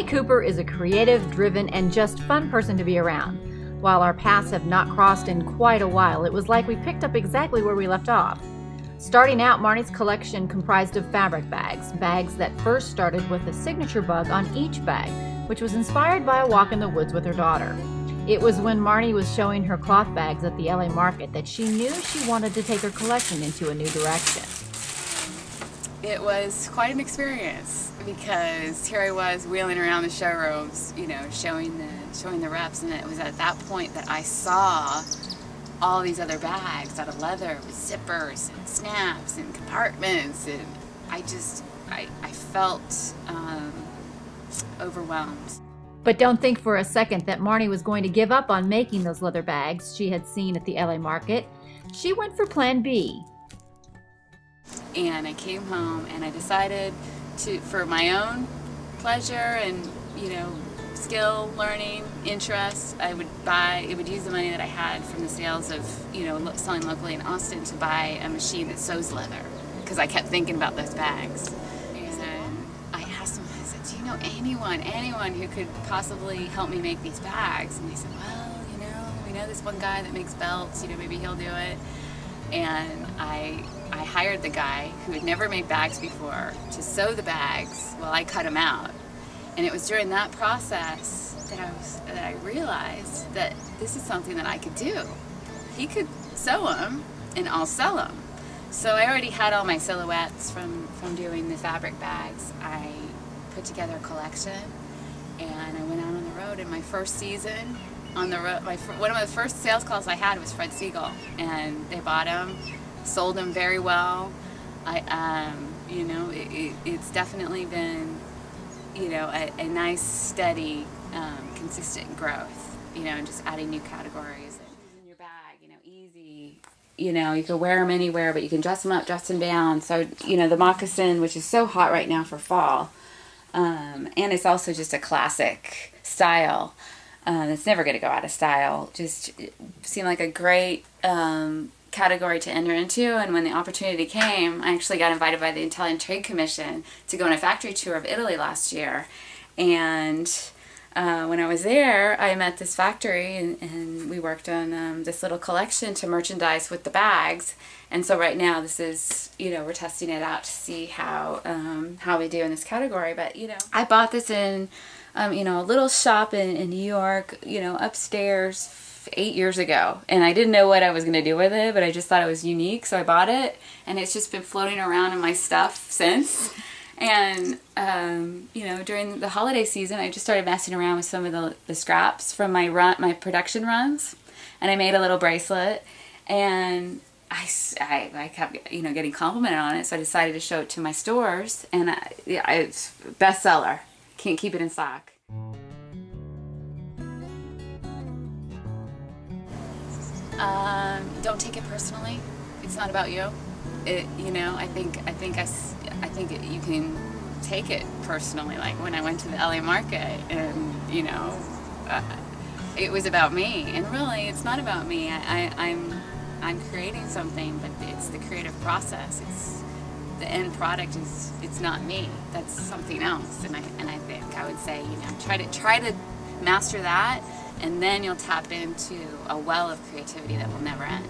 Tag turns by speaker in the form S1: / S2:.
S1: Marnie Cooper is a creative, driven, and just fun person to be around. While our paths have not crossed in quite a while, it was like we picked up exactly where we left off. Starting out, Marnie's collection comprised of fabric bags, bags that first started with a signature bug on each bag, which was inspired by a walk in the woods with her daughter. It was when Marnie was showing her cloth bags at the LA market that she knew she wanted to take her collection into a new direction.
S2: It was quite an experience because here I was wheeling around the showrooms, you know, showing the reps, and it was at that point that I saw all these other bags out of leather with zippers and snaps and compartments, and I felt overwhelmed.
S1: But don't think for a second that Marnie was going to give up on making those leather bags she had seen at the LA market. She went for Plan B.
S2: And I came home and I decided for my own pleasure and, you know, skill, learning, interest, I would use the money that I had from the sales of, you know, selling locally in Austin to buy a machine that sews leather, because I kept thinking about those bags. And I asked them, I said, do you know anyone who could possibly help me make these bags? And they said, well, you know, we know this one guy that makes belts, you know, maybe he'll do it. And I hired the guy who had never made bags before to sew the bags while I cut them out. And it was during that process that I realized that this is something that I could do. He could sew them and I'll sell them. So I already had all my silhouettes from doing the fabric bags. I put together a collection and I went out on the road. In my first season on the road, one of the first sales calls I had was Fred Siegel, and they bought them, sold them very well. You know, it's definitely been, you know, a nice, steady, consistent growth, you know, and just adding new categories. In your bag, you know, easy, you know, you can wear them anywhere, but you can dress them up, dress them down. So, you know, the moccasin, which is so hot right now for fall, and it's also just a classic style. It's never going to go out of style. Just seemed like a great category to enter into, and when the opportunity came, I actually got invited by the Italian Trade Commission to go on a factory tour of Italy last year. And when I was there, I met this factory, and we worked on this little collection to merchandise with the bags. And so right now, this is, you know, we're testing it out to see how we do in this category. But, you know, I bought this in you know, a little shop in New York, you know, upstairs 8 years ago, and I didn't know what I was going to do with it, but I just thought it was unique, so I bought it, and it's just been floating around in my stuff since. And you know, during the holiday season, I just started messing around with some of the scraps from my production runs, and I made a little bracelet, and I kept, you know, getting complimented on it, so I decided to show it to my stores, and it's bestseller. Can't keep it in stock. Don't take it personally. It's not about you. You know, I think you can take it personally. Like when I went to the LA market, and you know, it was about me. And really, it's not about me. I'm creating something, but it's the creative process. The end product it's not me. That's something else. And I think I would say, you know, try to master that, and then you'll tap into a well of creativity that will never end.